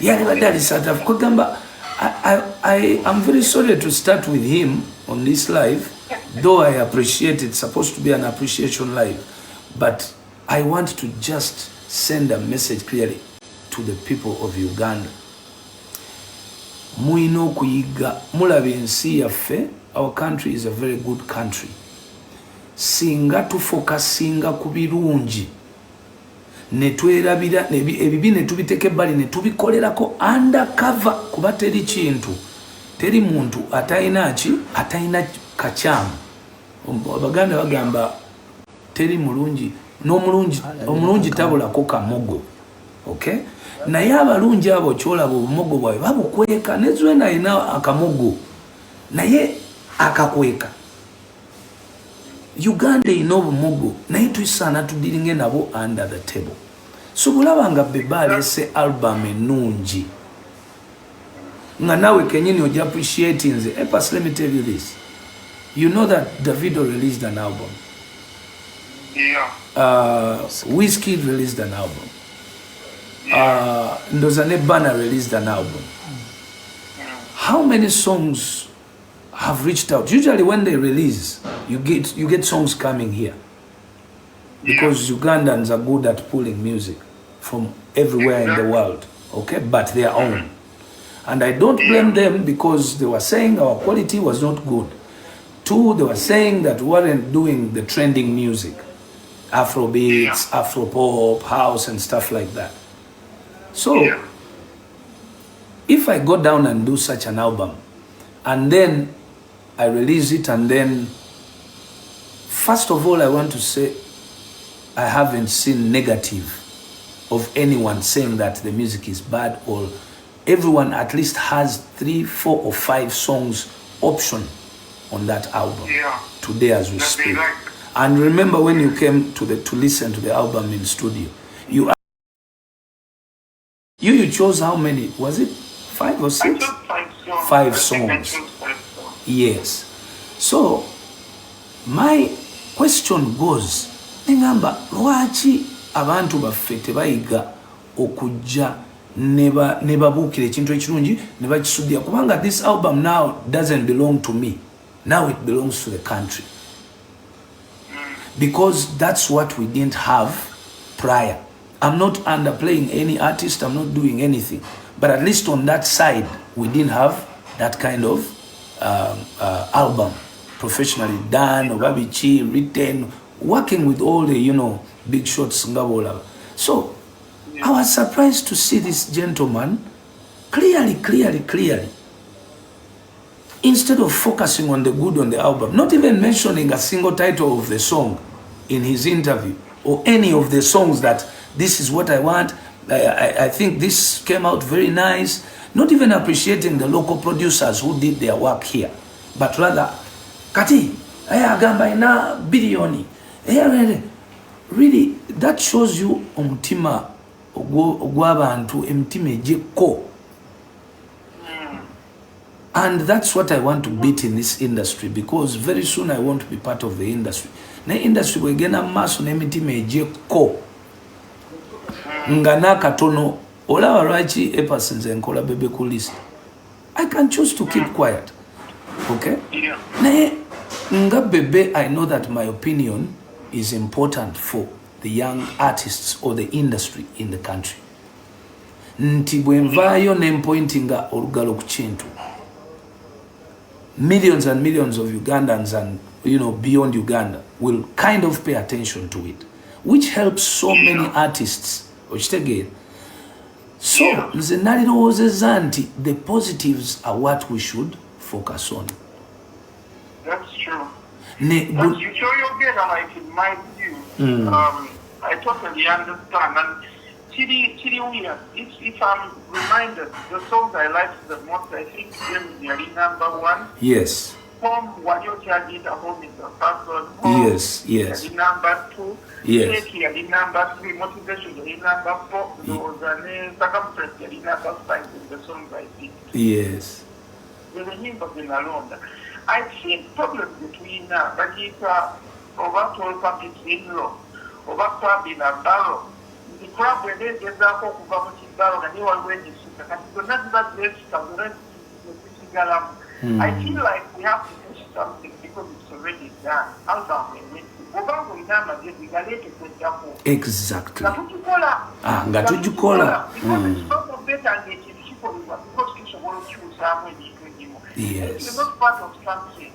Yeah, that is South Africa. I am very sorry to start with him on this live, though I appreciate it's supposed to be an appreciation live, but I want to just send a message clearly to the people of Uganda. Muino kuyiga mulabe ensi yaffe. Our country is a very good country. Singa tufokasinga ku birungi ne twerabira ebibi ne tubiteke bali ne tubikolerako undercover kuba teri kintu teri muntu atayina kacyamu. Abaganda bagamba teri mulungi omulungi tabulako kamogo. Okay, naye abalungi abo kyolaba obumogo bwawe babukweka nezwena ayina akamogo naye akakweka. Uganda ino obumogo naye tuyisaana tudiringe nabo under the table. So bulaba nga Bebe alese album enungi nga nawe kenyini oja appreciate nze. Epas, let me tell you this. You know that Davido released an album. Yeah. Whiskey released an album. Ndozane Bana released an album. How many songs have reached out? Usually when they release, you get songs coming here. Because Ugandans are good at pulling music from everywhere in the world, okay, but their own. And I don't blame them because they were saying our quality was not good. Two, they were saying that we weren't doing the trending music, Afro beats, Afro pop, house and stuff like that. So, if I go down and do such an album, and then I release it, and then, first of all, I want to say, I haven't seen negative of anyone saying that the music is bad, or everyone at least has 3, 4, or 5 songs option on that album today as we speak. And remember when you came to listen to the album in studio, you chose how many? Was it 5 or 6? I chose 5 songs. Yes. So my question goes, ngamba lwaki abantu baffe tebayiga okujja nebabuukira ekintu ekirungi ne bakisudya, kubanga this album now doesn't belong to me, now it belongs to the country, because that's what we didn't have prior. I'm not underplaying any artist, I'm not doing anything, but at least on that side we didn't have that kind of album professionally done, or babichi written, working with all the big shots ngabola. So I was surprised to see this gentleman clearly, instead of focusing on the good on the album, not even mentioning a single title of the song in his interview, or any of the songs that this is what I want, I think this came out very nice, not even appreciating the local producers who did their work here, but rather, kati, agamba ina bilioni. Really, that shows you omutima ogw'abantu emitima ejekko. And that's what I want to beat in this industry, because very soon I want to be part of the industry. Na industry wegena maso n'emitima ejekko. Ngana katono olaba lwaki Epas nze nkola BebeCool list. I can choose to keep quiet. Okay? Naye nga Bebe, I know that my opinion is important for the young artists or the industry in the country. Nti bwenvayo nempointinga olugalo ku kintu, millions and millions of Ugandans and beyond Uganda will kind of pay attention to it, which helps so many artists. So nze nalirowoozezza nti the positives are what we should focus on. That's true. But you show your get, like in my view, I totally understand. And Chidi weird. If I'm reminded, the songs I like the most, I think Jerry #1. Yes. Home, what you can get a home is the first one. Home, yes. #2. Yes. Take #3. Motivation, #4. Those are circumference, #5 in the songs I think. Yes. There's a hymn of alone. I see problems between Bagita, over 12 puppets in law, over club in a barrel. the crowd where they get back up about it, and you are ready to see that. So that's that great stuff. I feel like we have to do something because it's already done. Exactly. Because yes. If you're not part of something,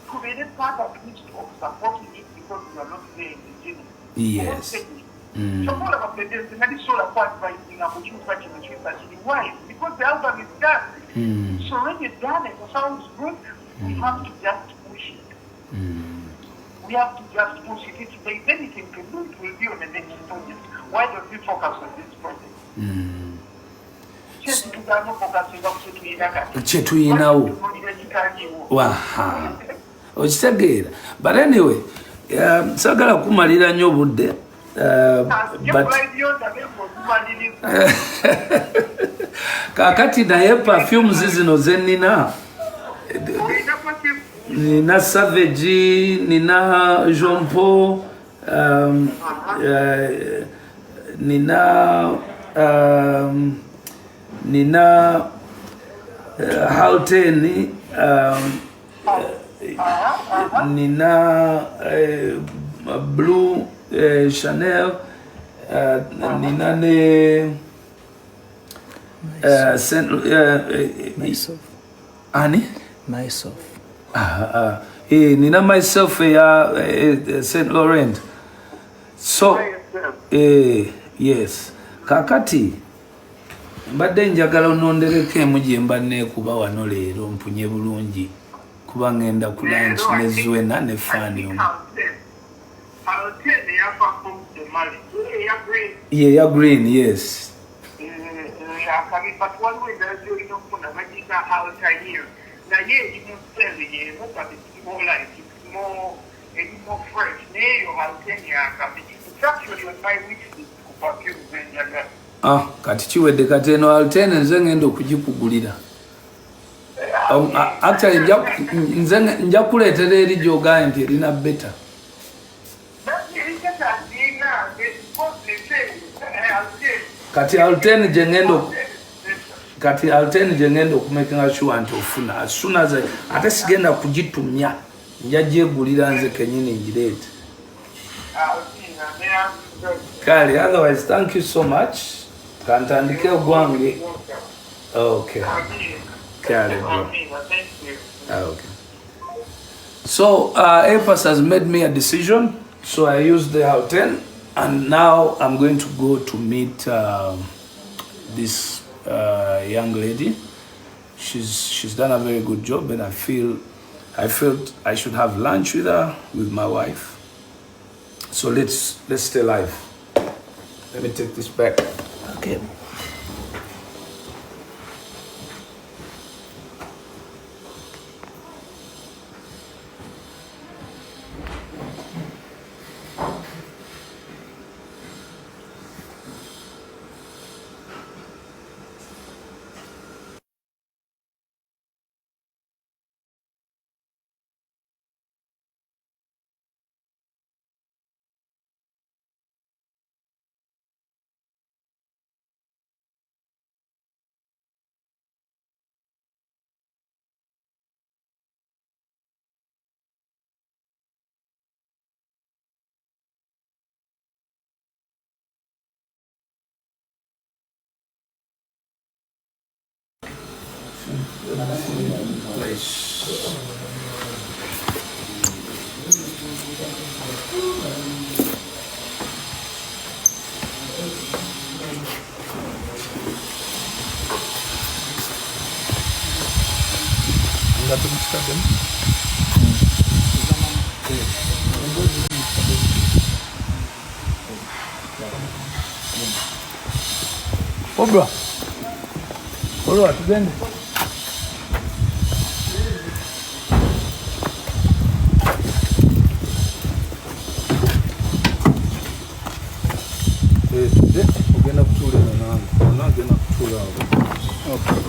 could be part of it of supporting it because you are not there in the beginning. Yes. So all of the days, the solar part by why? Because the album is done. It's already done. It sounds good. We have to just push it. We have to just push it. If there's anything to do, it will be on the next project. Why don't we focus on this project? Chetuyinawo. Waha. Okitegeera. But anyway, sagala kumalira nnyo budde. But kakati naye perfumes zino zenina nina Savage, nina Jean Paul, nina Halten, nina Blue Chanel, nina ne myself. Ani? Myself. Nina myself Saint Laurent. So yes. Kakati mbadde njagala onondereko emu gye mba neekuba wano leero mpunye bulungi kuba ngenda ku lunch ne Zwena ne Fani omu. Yeah, ya green, yes. But one way that you don't put a magic house here. Now, yeah, you don't sell it, but it's more like it's more fresh. Now, you have 10 years. It's actually a 5 weeks perfume. Kati kiwedde kati eno Altene nze ngenda okugikugulira. Actually, nja kuleetera eri gy'ogaanye nti erina beta. Kati Altene jengendo okumakinga sure nti ofuna as soon as ate sigenda kugitumya nja gyegulira nze kenyini ngireete. Kale, otherwise thank you so much. Kantandike ogwange. Okay. Kale, bro. Okay. So APAS has made me a decision, so I used the Altene. And now I'm going to go to meet this young lady. She's done a very good job, and I felt I should have lunch with her, with my wife. So let's stay live. Let me take this back. Okay. Obra. Olwa tugende. Ogenda kutuula nange. Ogenda kutuula awo. Okay.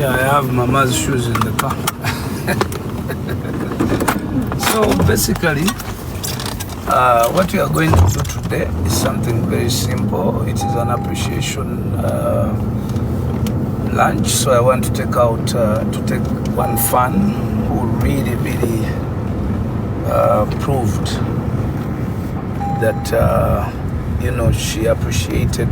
Yeah, I have Mama's shoes in the car. So basically, what we are going to do today is something very simple. It is an appreciation lunch. So I want to take one fan who really proved that she appreciated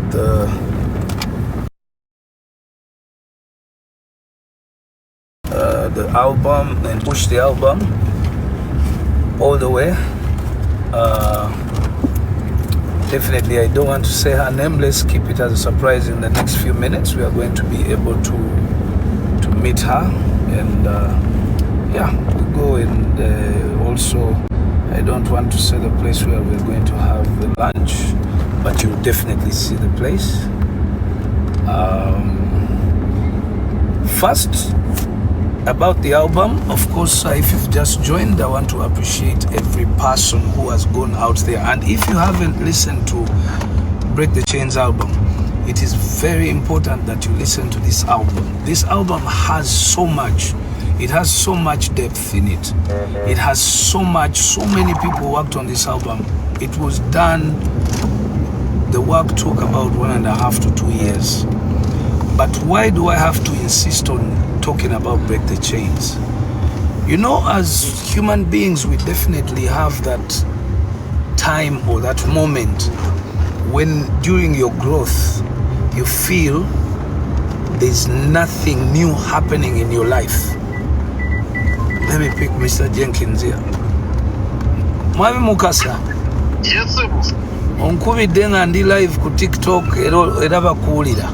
the album and pushed the album all the way. Definitely, I don't want to say her name. Let's keep it as a surprise. In the next few minutes, we are going to be able to meet her, and we'll go. And also, I don't want to say the place where we're going to have the lunch, but you'll definitely see the place. First, about the album, of course, if you've just joined, I want to appreciate every person who has gone out there. And if you haven't listened to Break the Chains album, it is very important that you listen to this album. This album has so much. It has so much depth in it. It has so many people worked on this album. It was done, the work took about 1.5 to 2 years. But why do I have to insist on talking about Break the Chains? As human beings, we definitely have that time or that moment when during your growth you feel there's nothing new happening in your life. Let me pick Mr. Jenkins here. Mwami Mukasa. Yes, sir. Onkubidde nga ndi live ku TikTok era bakuwulira.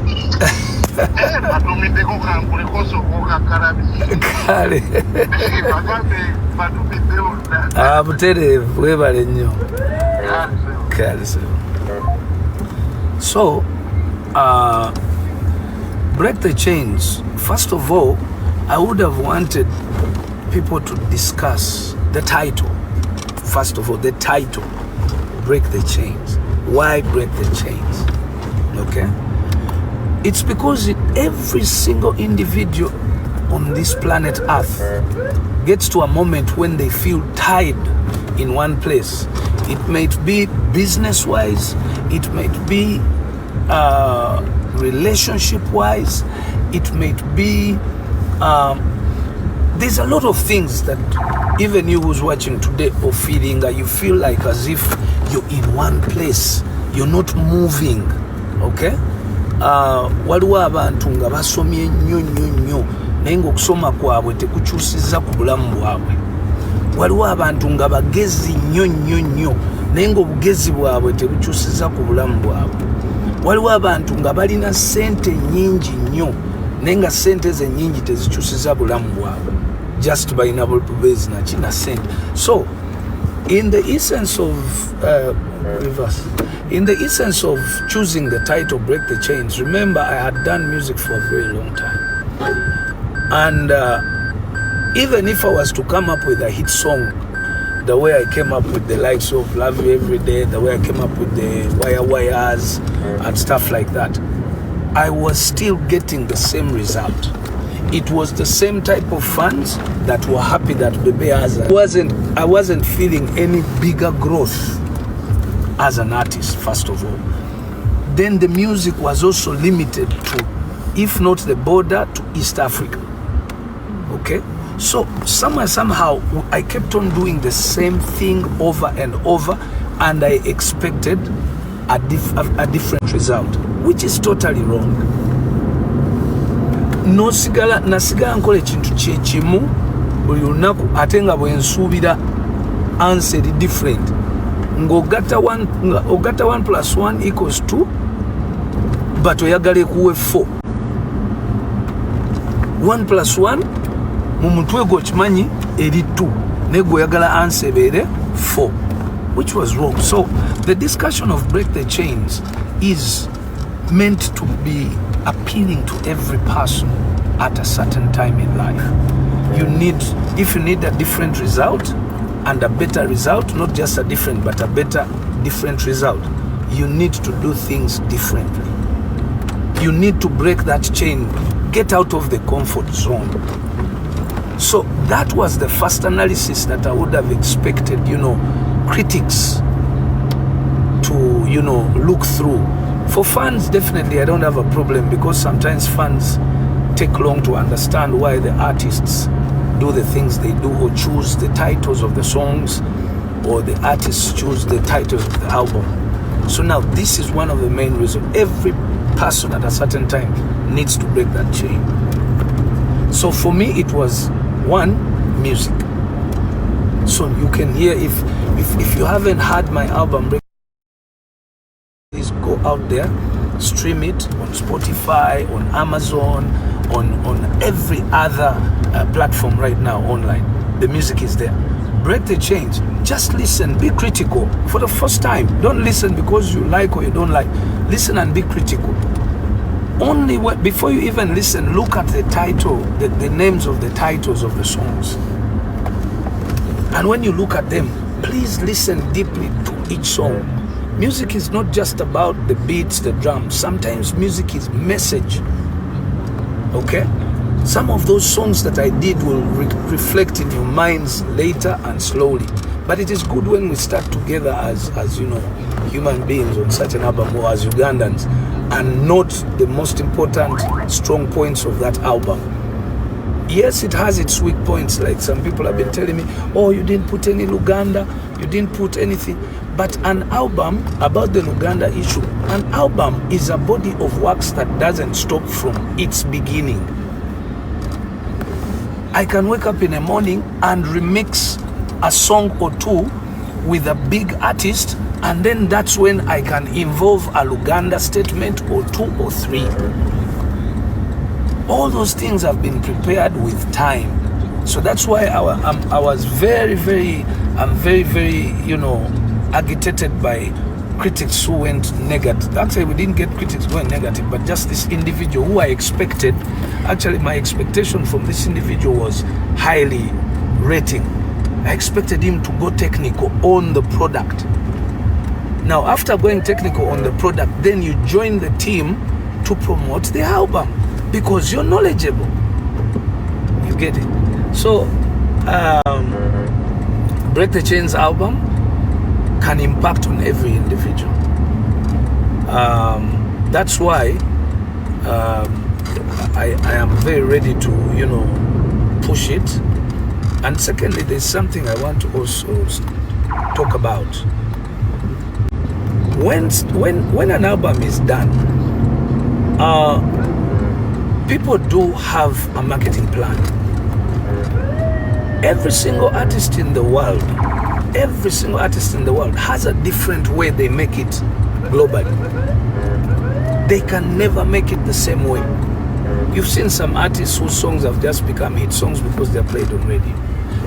Kale. Butereevu, webale nnyo. Kale. So, Break the Chains. First of all, I would have wanted people to discuss the title. First of all, the title, Break the Chains. Why Break the Chains? Okay? It's because every single individual on this planet Earth gets to a moment when they feel tied in one place. It might be business-wise, it might be relationship-wise, it might be... there's a lot of things that even you who's watching today or feeling that you feel like as if you're in one place, you're not moving, okay? Waliwo abantu nga basomye nnyo naye ng'okusoma kwabwe tekukyusizza ku bulamu bwabwe. Waliwo abantu nga bagezi nnyo naye ng'obugezi bwabwe tebukyusizza ku bulamu bwabwe. Waliwo abantu nga balina ssente nnyingi nnyo naye nga ssente ze nnyingi tezikyusizza bulamu bwabwe. Just balina bubeezi na kina ssente. So, in the essence of choosing the title Break the Chains, remember I had done music for a very long time. And even if I was to come up with a hit song, the way I came up with the likes of Love You Every Day, the way I came up with the Wires and stuff like that, I was still getting the same result. It was the same type of fans that were happy that Bebe has. I wasn't feeling any bigger growth as an artist, first of all. Then the music was also limited to, if not the border, to East Africa. Okay? So somehow, I kept on doing the same thing over and over, and I expected a different result, which is totally wrong. Nasigala nkola ekintu kyekimu buli lunaku ate nga bwe nsuubira answer different. Ng'ogatta 1 plus 1 equals 2, but oyagala ekuwe 4. 1 plus 1 mu mutwe gwo kimanyi eri 2 naye gwe oyagala answer ebeere 4, which was wrong. So the discussion of Break the Chains is meant to be appealing to every person at a certain time in life. If you need a different result and a better result, not just a different but a better different result, you need to do things differently. you need to break that chain, get out of the comfort zone. So that was the first analysis that I would have expected, critics to, look through. For fans, definitely I don't have a problem, because sometimes fans take long to understand why the artists do the things they do, or choose the titles of the songs, or the artists choose the titles of the album. So now this is one of the main reasons. Every person at a certain time needs to break that chain. So for me, it was one, music. So you can hear, if you haven't heard my album, please go out there, stream it on Spotify, on Amazon, on every other platform right now online. The music is there. Break the chains. Just listen. Be critical for the first time. Don't listen because you like or you don't like. Listen and be critical. Only before you even listen, look at the title, the names of the titles of the songs. And when you look at them, please listen deeply to each song. Music is not just about the beats, the drums. Sometimes music is message. Okay? Some of those songs that I did will reflect in your minds later and slowly. But it is good when we start together as human beings on such an album, or as Ugandans, and note the most important strong points of that album. Yes, it has its weak points, like some people have been telling me, oh, you didn't put any Luganda, you didn't put anything. But an album, about the Luganda issue, an album is a body of works that doesn't stop from its beginning. I can wake up in the morning and remix a song or two with a big artist, and then that's when I can involve a Luganda statement or two or three. All those things have been prepared with time. So that's why I was very, very agitated by critics who went negative. Actually, we didn't get critics going negative, but just this individual who I expected. Actually, my expectation from this individual was highly rating. I expected him to go technical on the product. Now, after going technical on the product, then you join the team to promote the album, because you're knowledgeable. You get it? So, Break the Chains album can impact on every individual. That's why I am very ready to push it. And secondly, there's something I want to also talk about. When an album is done, people do have a marketing plan. Every single artist in the world has a different way they make it globally. They can never make it the same way. You've seen some artists whose songs have just become hit songs because they're played on radio.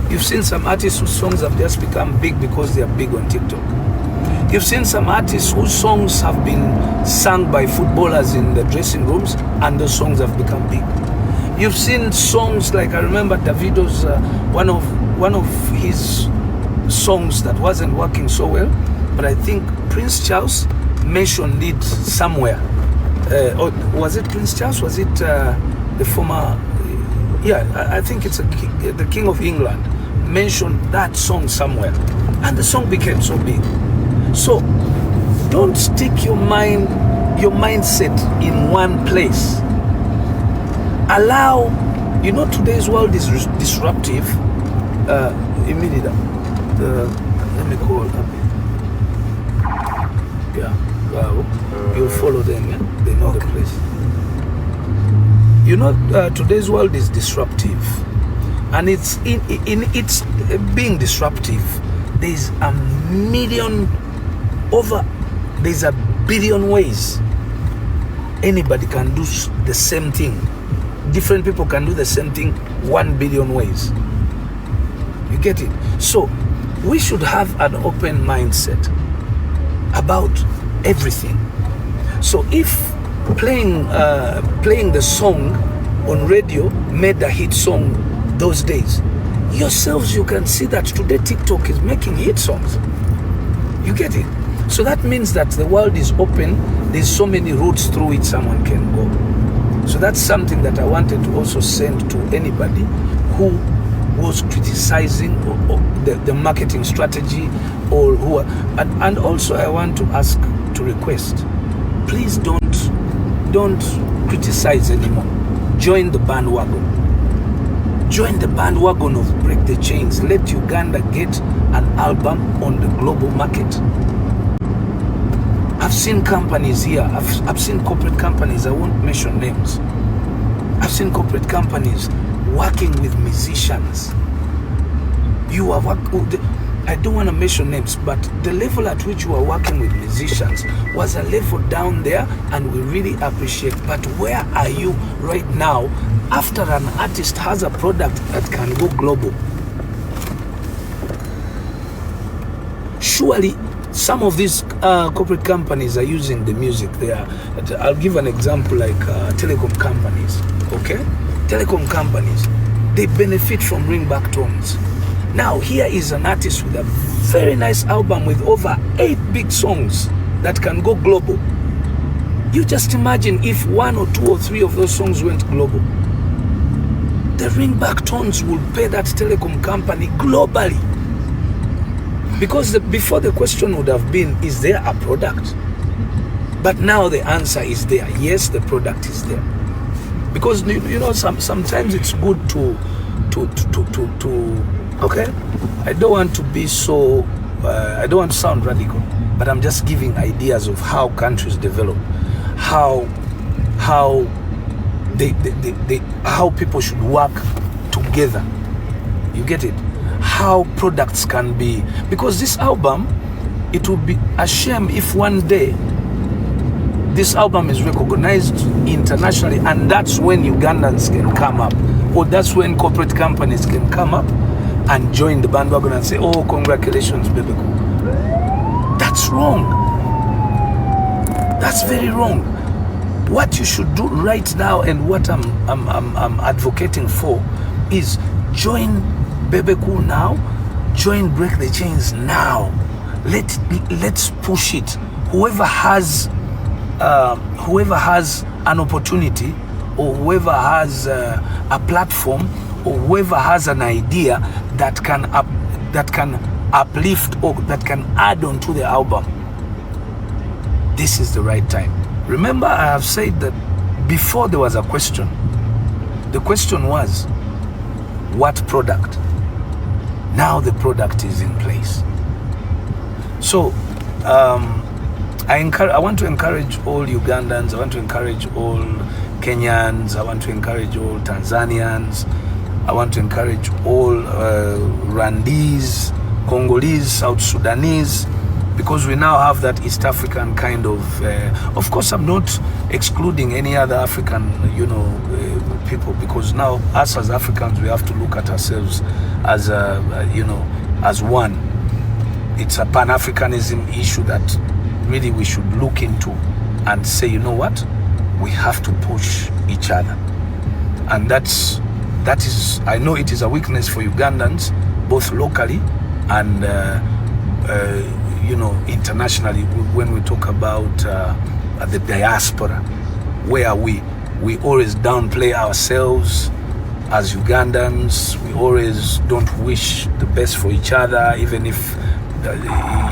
You've seen some artists whose songs have just become big because they are big on TikTok. You've seen some artists whose songs have been sung by footballers in the dressing rooms, and those songs have become big. You've seen songs like, I remember Davido's, one of his songs that wasn't working so well, but I think Prince Charles mentioned it somewhere. Or was it Prince Charles? Was it the former? Yeah, I think it's the King of England mentioned that song somewhere, and the song became so big. So don't stick your mindset in one place. Allow, today's world is disruptive. Immediately, let me call up. Yeah, you'll follow them. Yeah? They know the place. Today's world is disruptive, and it's in its being disruptive. There's a billion ways anybody can do the same thing. Different people can do the same thing 1 billion ways. You get it? So we should have an open mindset about everything. So if playing the song on radio made a hit song those days, yourselves, you can see that today TikTok is making hit songs. You get it? So that means that the world is open. There's so many routes through which someone can go. So that's something that I wanted to also send to anybody who was criticizing the marketing strategy, or who are, and also I want to ask, to request, please don't criticize anymore. Join the bandwagon. Join the bandwagon of Break the Chains. Let Uganda get an album on the global market. I've seen companies here, I've seen corporate companies, I won't mention names. I've seen corporate companies working with musicians. You are I don't want to mention names, but the level at which you are working with musicians was a level down there, and we really appreciate. But where are you right now after an artist has a product that can go global? Surely some of these corporate companies are using the music there. I'll give an example, like telecom companies, okay? Telecom companies, they benefit from ringback tones. Now, here is an artist with a very nice album with over 8 big songs that can go global. You just imagine if 1 or 2 or 3 of those songs went global. The ringback tones will pay that telecom company globally. Because before the question would have been, is there a product? But now the answer is there. Yes, the product is there. Because you know, sometimes it's good to okay, I don't want to be so I don't want to sound radical, but I'm just giving ideas of how countries develop, how how people should work together. You get it? How products can be, because this album, it would be a shame if one day this album is recognized internationally, and that's when Ugandans can come up, or that's when corporate companies can come up and join the bandwagon and say, oh, congratulations, BebeCool. That's wrong. That's very wrong. What you should do right now, and what I'm advocating for, is join BebeCool now, join Break the Chains now. Let's push it. Whoever has an opportunity, or whoever has a platform, or whoever has an idea that can uplift, or that can add on to the album, this is the right time. Remember, I have said that before there was a question. The question was, what product? Now the product is in place. So I want to encourage all Ugandans, I want to encourage all Kenyans, I want to encourage all Tanzanians, I want to encourage all Rwandese, Congolese, South Sudanese, because we now have that East African kind of course I'm not excluding any other African, people, because now us as Africans, we have to look at ourselves as as one. It's a Pan-Africanism issue that really we should look into and say, you know what, we have to push each other. And that is, I know it is a weakness for Ugandans, both locally and internationally. When we talk about the diaspora, where we always downplay ourselves as Ugandans. We always don't wish the best for each other, even if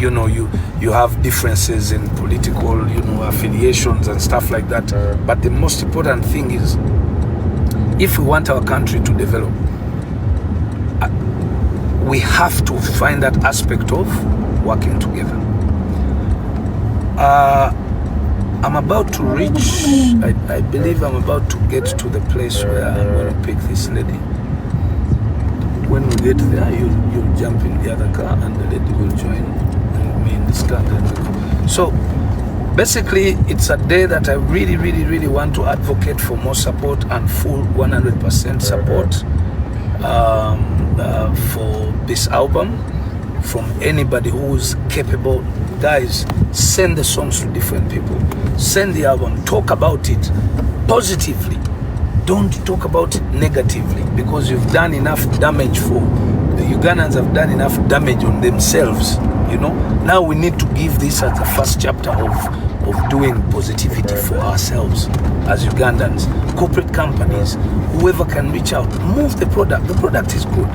you have differences in political affiliations and stuff like that. But the most important thing is, if we want our country to develop, we have to find that aspect of working together. I'm about to reach, I believe I'm about to get to the place where I'm going to pick this lady. When we get there, you'll jump in the other car and the lady will join me in this car. So basically, it's a day that I really, really, really want to advocate for more support and full 100% support for this album from anybody who's capable. Guys, send the songs to different people. Send the album. Talk about it positively. Don't talk about it negatively, because you've done enough damage for the Ugandans have done enough damage on themselves, you know. Now we need to give this as the first chapter of doing positivity for ourselves as Ugandans. Corporate companies, whoever can reach out, move the product. The product is good,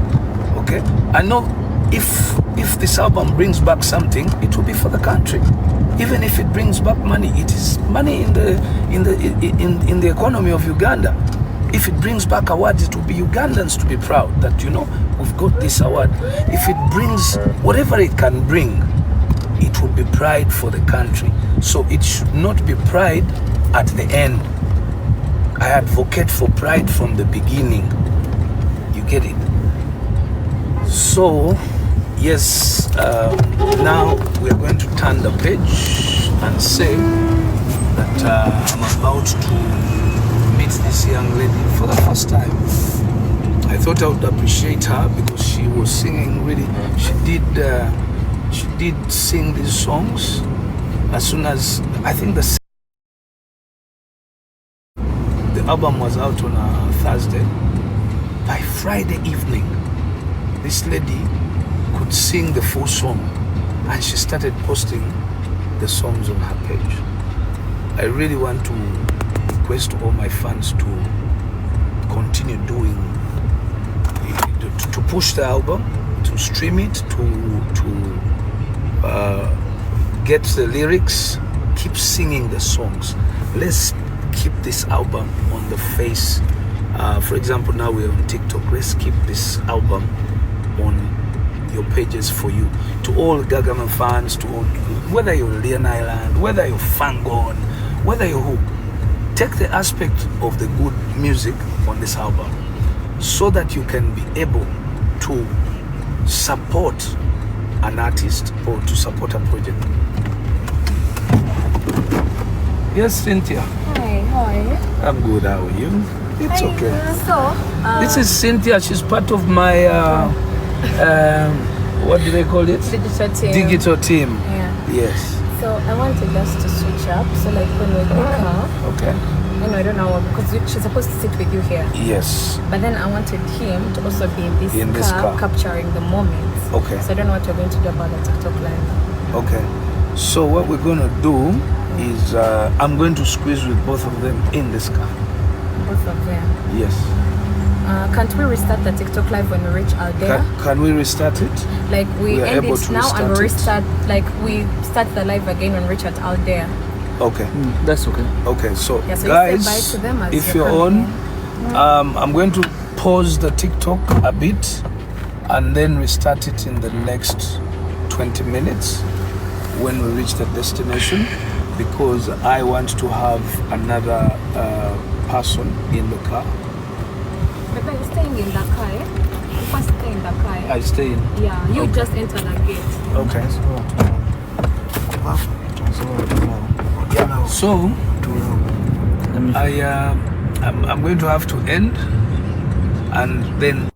okay? I know if this album brings back something, it will be for the country. Even if it brings back money, it is money in the economy of Uganda. If it brings back awards, it will be Ugandans to be proud that, you know, we've got this award. If it brings whatever it can bring, it will be pride for the country. So it should not be pride at the end. I advocate for pride from the beginning. You get it? So, yes, now we're going to turn the page and say that I'm about to meet this young lady for the first time. I thought I would appreciate her because she was singing really. She did sing these songs as soon as I think the album was out on a Thursday. By Friday evening, this lady could sing the full song, and she started posting the songs on her page. I really want to request all my fans to continue doing, to push the album, to stream it, to get the lyrics, keep singing the songs. Let's keep this album on the face. For example, now we're on TikTok. Let's keep this album on your pages for you. To all Gagama fans, to all, whether you're Leon Island, whether you're Fangon, whether you're who, take the aspect of the good music on this album so that you can be able to support an artist or to support a project. Yes, Cynthia. Hi, how are you? I'm good, how are you? It's Hi, okay. So, This is Cynthia. She's part of my, what do they call it? digital team. Digital team. Yeah. Yes. So I wanted us to switch up. So like when we're in the car, Okay. I don't know, because she's supposed to sit with you here. Yes. But then I wanted him to also be in this car. capturing the moments. Okay. So I don't know what we're going to do about the TikTok live. Okay. So what we're going to do is I'm going to squeeze with both of them in this car. Both of them. Yes. Can't we restart the TikTok live when we reach Aldea? Can we restart it? Like we are end able it to now and we restart restart, like we start the live again when we reach at Aldea. Okay. That's okay. Okay. So, Yeah, so guys, you say bye to them as if you're you're on, coming I'm going to pause the TikTok a bit and then restart it in the next 20 minutes when we reach the destination, because I want to have another person in the car. But then you're staying in the car, eh? You first stay in the car, eh? I stay in. Yeah, you Okay. just enter the gate. Okay. So I'm going to have to end and then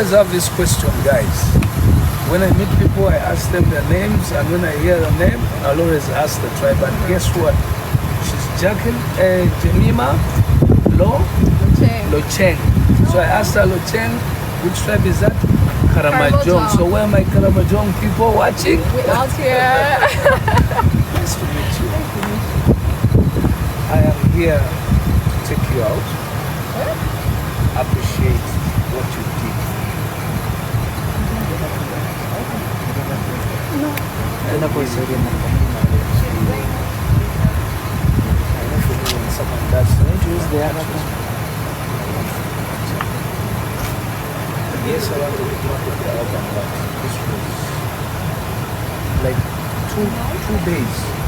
always have this question, guys. When I meet people, I ask them their names, and when I hear the name, I'll always ask the tribe. And guess what? She's Jemima Locheng. So I asked her, Locheng, which tribe is that? Karamajong. So where are my Karamajong people watching? We're out here. Nice to meet you. I am here to take you out. Appreciate what you did. Someone does yes, I want to market the album, but this was like two days.